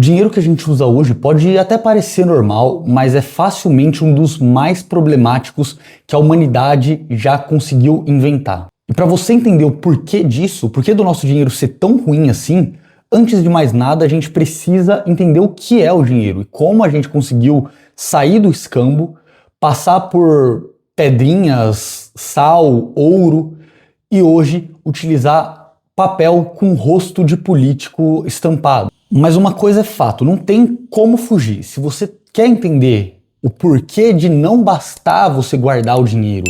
dinheiro que a gente usa hoje pode até parecer normal, mas é facilmente um dos mais problemáticos que a humanidade já conseguiu inventar. E para você entender o porquê disso, o porquê do nosso dinheiro ser tão ruim assim, antes de mais nada a gente precisa entender o que é o dinheiro e como a gente conseguiu sair do escambo, passar por pedrinhas, sal, ouro e hoje utilizar papel com rosto de político estampado. Mas uma coisa é fato, não tem como fugir. Se você quer entender o porquê de não bastar você guardar o dinheiro,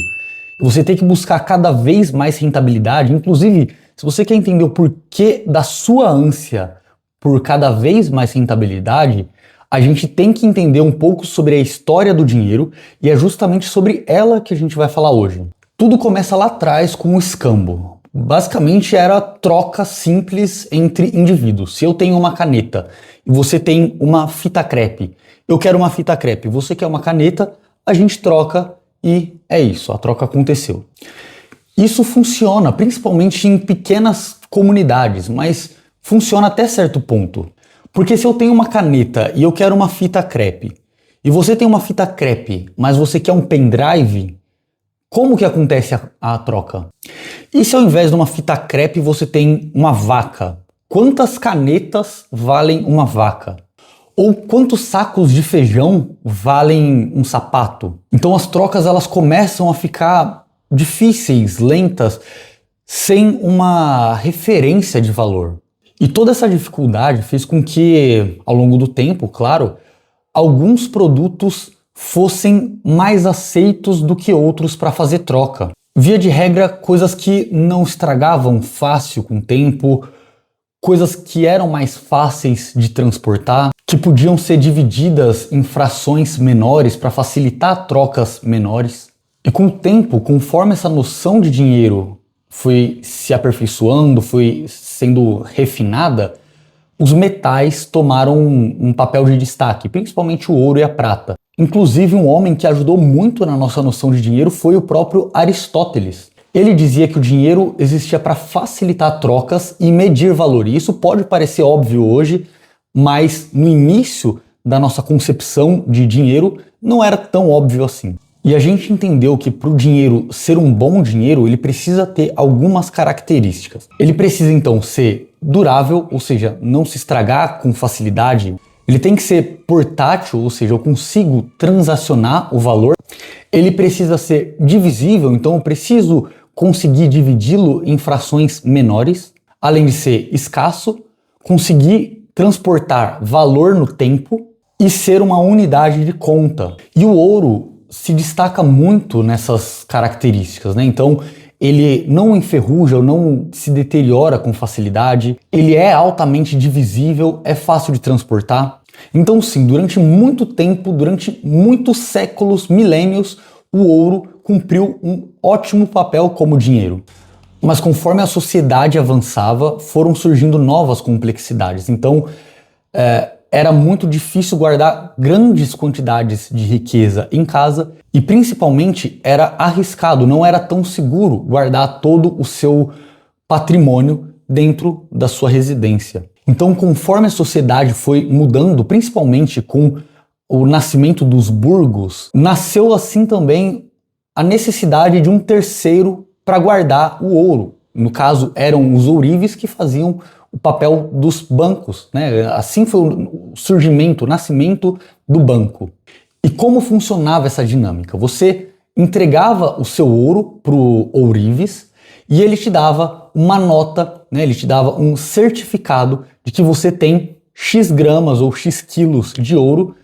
você tem que buscar cada vez mais rentabilidade, inclusive se você quer entender o porquê da sua ânsia por cada vez mais rentabilidade, a gente tem que entender um pouco sobre a história do dinheiro e é justamente sobre ela que a gente vai falar hoje. Tudo começa lá atrás com o escambo. Basicamente era troca simples entre indivíduos. Se eu tenho uma caneta e você tem uma fita crepe, eu quero uma fita crepe, você quer uma caneta, a gente troca e é isso, a troca aconteceu. Isso funciona principalmente em pequenas comunidades, mas funciona até certo ponto. Porque se eu tenho uma caneta e eu quero uma fita crepe, e você tem uma fita crepe, mas você quer um pendrive, como que acontece a troca? E se ao invés de uma fita crepe você tem uma vaca? Quantas canetas valem uma vaca? Ou quantos sacos de feijão valem um sapato? Então as trocas elas começam a ficar difíceis, lentas, sem uma referência de valor. E toda essa dificuldade fez com que, ao longo do tempo, claro, alguns produtos fossem mais aceitos do que outros para fazer troca. Via de regra, coisas que não estragavam fácil com o tempo, coisas que eram mais fáceis de transportar, que podiam ser divididas em frações menores para facilitar trocas menores. E com o tempo, conforme essa noção de dinheiro foi se aperfeiçoando, foi sendo refinada, os metais tomaram um papel de destaque, principalmente o ouro e a prata. Inclusive, um homem que ajudou muito na nossa noção de dinheiro foi o próprio Aristóteles. Ele dizia que o dinheiro existia para facilitar trocas e medir valor. E isso pode parecer óbvio hoje, mas no início da nossa concepção de dinheiro não era tão óbvio assim. E a gente entendeu que para o dinheiro ser um bom dinheiro, ele precisa ter algumas características. Ele precisa então ser durável, ou seja, não se estragar com facilidade. Ele tem que ser portátil, ou seja, eu consigo transacionar o valor. Ele precisa ser divisível, então eu preciso conseguir dividi-lo em frações menores. Além de ser escasso, conseguir transportar valor no tempo e ser uma unidade de conta. E o ouro se destaca muito nessas características, né? Então, ele não enferruja ou não se deteriora com facilidade, ele é altamente divisível, é fácil de transportar. Então sim, durante muito tempo, durante muitos séculos, milênios, o ouro cumpriu um ótimo papel como dinheiro. Mas conforme a sociedade avançava, foram surgindo novas complexidades. Então, era muito difícil guardar grandes quantidades de riqueza em casa e principalmente era arriscado, não era tão seguro guardar todo o seu patrimônio dentro da sua residência. Então, conforme a sociedade foi mudando, principalmente com o nascimento dos burgos, nasceu assim também a necessidade de um terceiro para guardar o ouro. No caso, eram os ourives que faziam o papel dos bancos, né? Assim foi o surgimento, o nascimento do banco. E como funcionava essa dinâmica? Você entregava o seu ouro para o ourives e ele te dava uma nota, né? Ele te dava um certificado de que você tem X gramas ou X quilos de ouro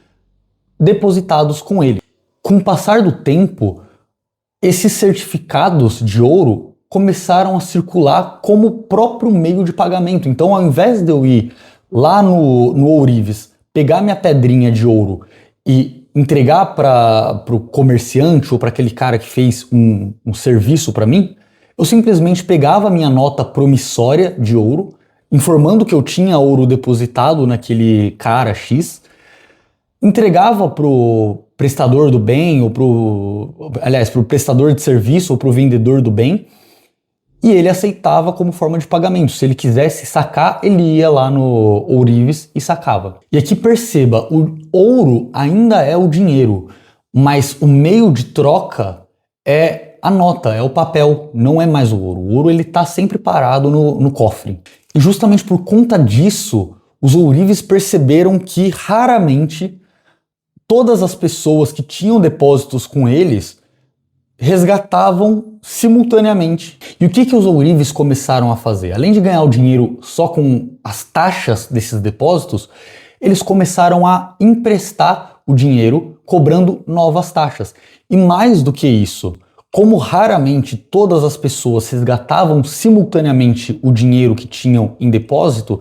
depositados com ele. Com o passar do tempo, esses certificados de ouro começaram a circular como próprio meio de pagamento. Então, ao invés de eu ir lá no ourives, pegar minha pedrinha de ouro e entregar para o comerciante ou para aquele cara que fez um serviço para mim, eu simplesmente pegava a minha nota promissória de ouro, informando que eu tinha ouro depositado naquele cara X, entregava pro prestador do bem ou pro prestador de serviço ou pro vendedor do bem, e ele aceitava como forma de pagamento. Se ele quisesse sacar, ele ia lá no ourives e sacava. E aqui perceba, o ouro ainda é o dinheiro, mas o meio de troca é a nota, é o papel, não é mais o ouro. O ouro ele está sempre parado no cofre. E justamente por conta disso, os ourives perceberam que raramente todas as pessoas que tinham depósitos com eles resgatavam simultaneamente. E o que os ourives começaram a fazer? Além de ganhar o dinheiro só com as taxas desses depósitos, eles começaram a emprestar o dinheiro cobrando novas taxas. E mais do que isso, como raramente todas as pessoas resgatavam simultaneamente o dinheiro que tinham em depósito,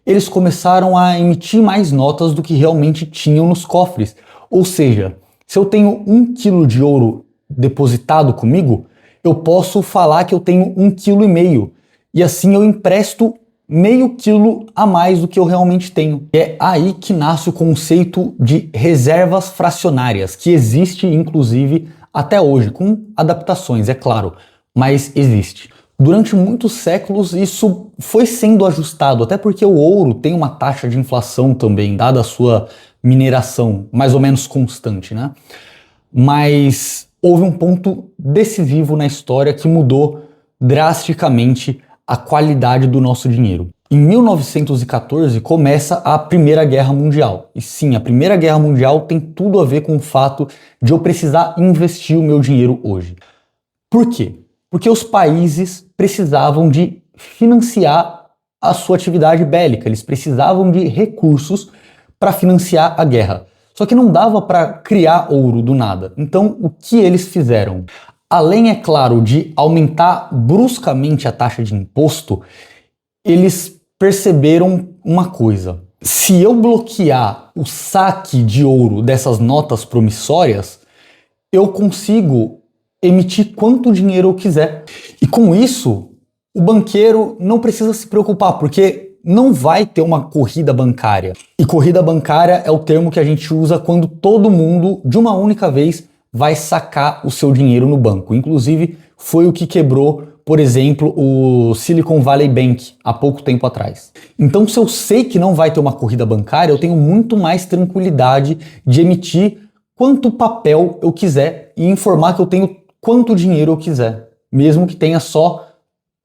eles começaram a emitir mais notas do que realmente tinham nos cofres. Ou seja, se eu tenho 1 quilo de ouro depositado comigo, eu posso falar que eu tenho 1,5 kg. E assim eu empresto meio quilo a mais do que eu realmente tenho. É aí que nasce o conceito de reservas fracionárias, que existe inclusive até hoje, com adaptações, é claro, mas existe. Durante muitos séculos isso foi sendo ajustado, até porque o ouro tem uma taxa de inflação também, dada a sua mineração mais ou menos constante, né? Mas houve um ponto decisivo na história que mudou drasticamente a qualidade do nosso dinheiro. Em 1914 começa a Primeira Guerra Mundial. E sim, a Primeira Guerra Mundial tem tudo a ver com o fato de eu precisar investir o meu dinheiro hoje. Por quê? Porque os países precisavam de financiar a sua atividade bélica, eles precisavam de recursos para financiar a guerra. Só que não dava para criar ouro do nada. Então, o que eles fizeram? Além, é claro, de aumentar bruscamente a taxa de imposto, eles perceberam uma coisa. Se eu bloquear o saque de ouro dessas notas promissórias, eu consigo emitir quanto dinheiro eu quiser. E com isso, o banqueiro não precisa se preocupar, porque não vai ter uma corrida bancária. E corrida bancária é o termo que a gente usa quando todo mundo, de uma única vez, vai sacar o seu dinheiro no banco. Inclusive, foi o que quebrou, por exemplo, o Silicon Valley Bank há pouco tempo atrás. Então, se eu sei que não vai ter uma corrida bancária, eu tenho muito mais tranquilidade de emitir quanto papel eu quiser e informar que eu tenho quanto dinheiro eu quiser, mesmo que tenha só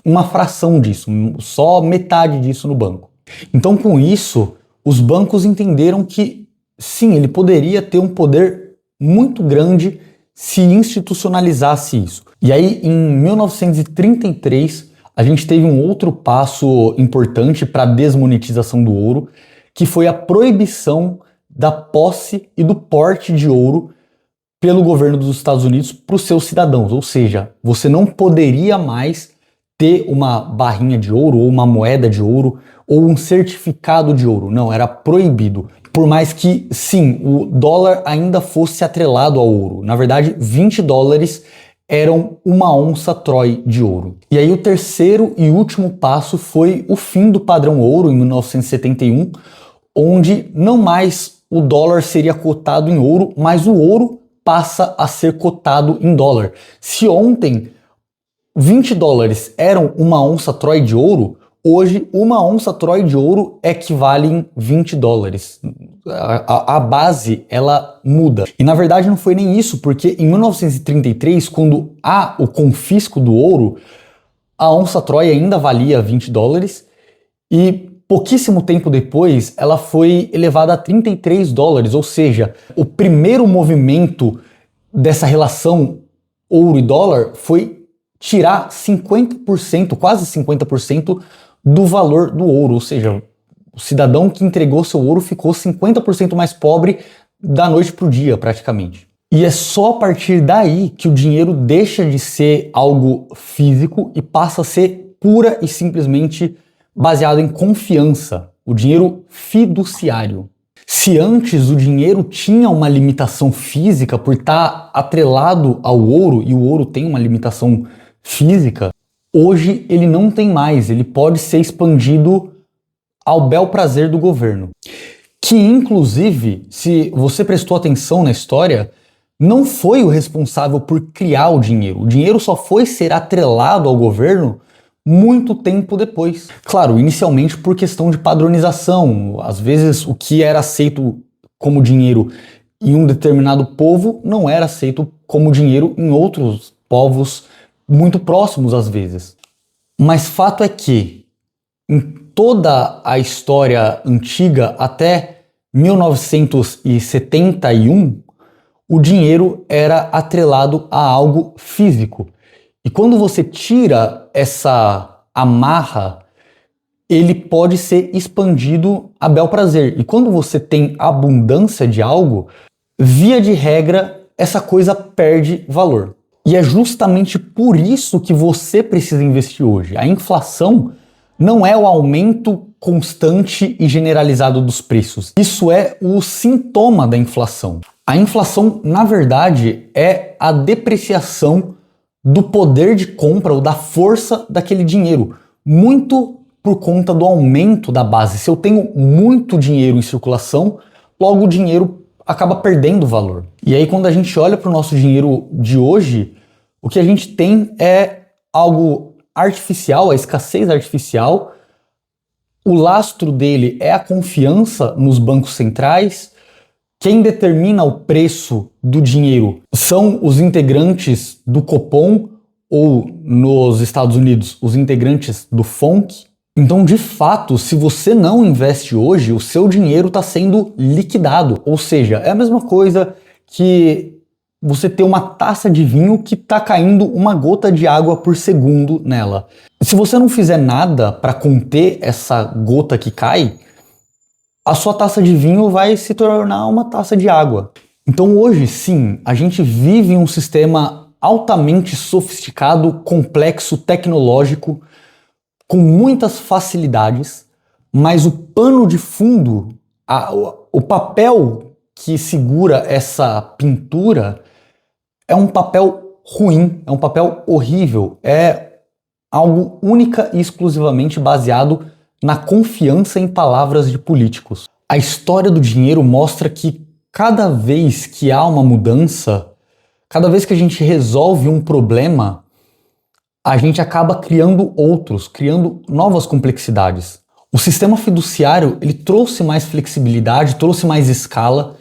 uma fração disso, só metade disso no banco. Então, com isso, os bancos entenderam que, sim, ele poderia ter um poder muito grande se institucionalizasse isso. E aí, em 1933, a gente teve um outro passo importante para a desmonetização do ouro, que foi a proibição da posse e do porte de ouro pelo governo dos Estados Unidos para os seus cidadãos. Ou seja, você não poderia mais ter uma barrinha de ouro ou uma moeda de ouro ou um certificado de ouro. Não, era proibido. Por mais que, sim, o dólar ainda fosse atrelado ao ouro. Na verdade, 20 dólares eram 1 onça Troy de ouro. E aí o terceiro e último passo foi o fim do padrão ouro em 1971, onde não mais o dólar seria cotado em ouro, mas o ouro passa a ser cotado em dólar. Se ontem 20 dólares eram 1 onça Troy de ouro, hoje 1 onça Troy de ouro equivale em 20 dólares. A base, ela muda. E na verdade não foi nem isso, porque em 1933, quando há o confisco do ouro, a onça Troy ainda valia 20 dólares e pouquíssimo tempo depois ela foi elevada a 33 dólares, ou seja, o primeiro movimento dessa relação ouro e dólar foi tirar 50%, quase 50% do valor do ouro, ou seja, o cidadão que entregou seu ouro ficou 50% mais pobre da noite para o dia, praticamente. E é só a partir daí que o dinheiro deixa de ser algo físico e passa a ser pura e simplesmente baseado em confiança, o dinheiro fiduciário. Se antes o dinheiro tinha uma limitação física por estar atrelado ao ouro, e o ouro tem uma limitação física, hoje ele não tem mais, ele pode ser expandido ao bel prazer do governo. Que inclusive, se você prestou atenção na história, não foi o responsável por criar o dinheiro só foi ser atrelado ao governo muito tempo depois. Claro, inicialmente por questão de padronização. Às vezes o que era aceito como dinheiro em um determinado povo não era aceito como dinheiro em outros povos muito próximos às vezes. Mas fato é que em toda a história antiga até 1971, o dinheiro era atrelado a algo físico. E quando você tira essa amarra, ele pode ser expandido a bel prazer. E quando você tem abundância de algo, via de regra, essa coisa perde valor. E é justamente por isso que você precisa investir hoje. A inflação não é o aumento constante e generalizado dos preços. Isso é o sintoma da inflação. A inflação, na verdade, é a depreciação do poder de compra ou da força daquele dinheiro, muito por conta do aumento da base. Se eu tenho muito dinheiro em circulação, logo o dinheiro acaba perdendo valor. E aí quando a gente olha para o nosso dinheiro de hoje, o que a gente tem é algo artificial, a escassez artificial. O lastro dele é a confiança nos bancos centrais. Quem determina o preço do dinheiro são os integrantes do Copom ou, nos Estados Unidos, os integrantes do FONC. Então, de fato, se você não investe hoje, o seu dinheiro está sendo liquidado. Ou seja, é a mesma coisa que você ter uma taça de vinho que está caindo uma gota de água por segundo nela. Se você não fizer nada para conter essa gota que cai, a sua taça de vinho vai se tornar uma taça de água. Então hoje sim, a gente vive um sistema altamente sofisticado, complexo, tecnológico, com muitas facilidades, mas o pano de fundo, o papel que segura essa pintura é um papel ruim, é um papel horrível, é algo única e exclusivamente baseado na confiança em palavras de políticos. A história do dinheiro mostra que cada vez que há uma mudança, cada vez que a gente resolve um problema, a gente acaba criando outros, criando novas complexidades. O sistema fiduciário, ele trouxe mais flexibilidade, trouxe mais escala,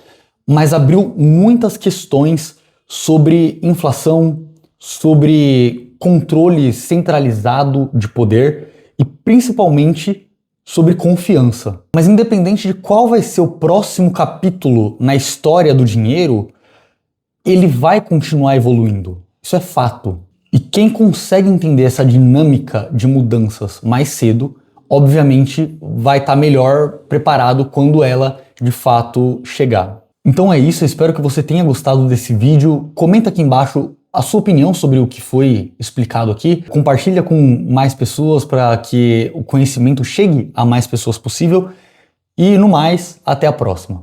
mas abriu muitas questões sobre inflação, sobre controle centralizado de poder e principalmente sobre confiança. Mas independente de qual vai ser o próximo capítulo na história do dinheiro, ele vai continuar evoluindo. Isso é fato. E quem consegue entender essa dinâmica de mudanças mais cedo, obviamente vai estar melhor preparado quando ela de fato chegar. Então é isso, eu espero que você tenha gostado desse vídeo. Comenta aqui embaixo a sua opinião sobre o que foi explicado aqui. Compartilha com mais pessoas para que o conhecimento chegue a mais pessoas possível. E no mais, até a próxima.